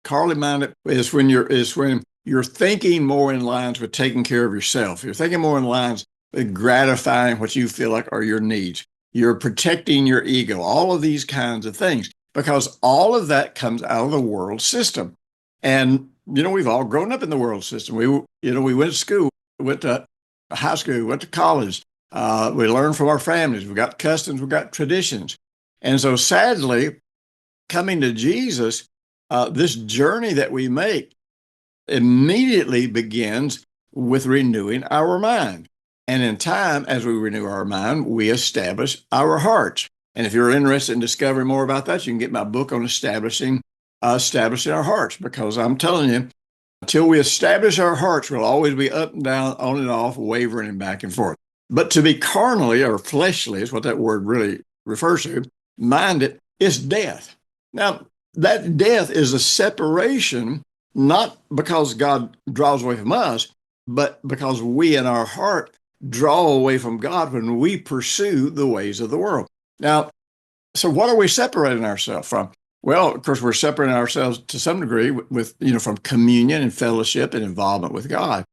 Carnally minded is when you're thinking more in lines with taking care of yourself. You're thinking more in lines with gratifying what you feel like are your needs. You're protecting your ego, all of these kinds of things, because all of that comes out of the world system. And, we've all grown up in the world system. We went to school, went to high school, went to college. We learned from our families. We've got customs, we've got traditions. And so sadly, coming to Jesus, this journey that we make immediately begins with renewing our mind. And in time, as we renew our mind, we establish our hearts. And if you're interested in discovering more about that, you can get my book on establishing our hearts, because I'm telling you, until we establish our hearts, we'll always be up and down, on and off, wavering and back and forth. But to be carnally or fleshly is what that word really refers to, minded, is death. Now, that death is a separation, not because God draws away from us, but because we in our heart draw away from God when we pursue the ways of the world. Now, so what are we separating ourselves from? Well, of course, we're separating ourselves to some degree with from communion and fellowship and involvement with God.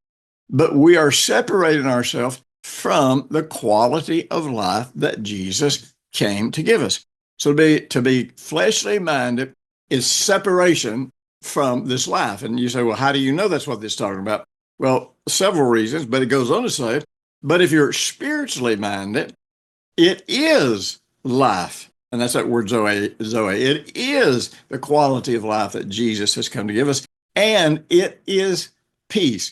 But we are separating ourselves from the quality of life that Jesus came to give us. So to be fleshly minded is separation from this life. And you say, well, how do you know that's what this is talking about? Well, several reasons, but it goes on to say, but if you're spiritually minded, it is life. And that's that word Zoe. It is the quality of life that Jesus has come to give us. And it is peace.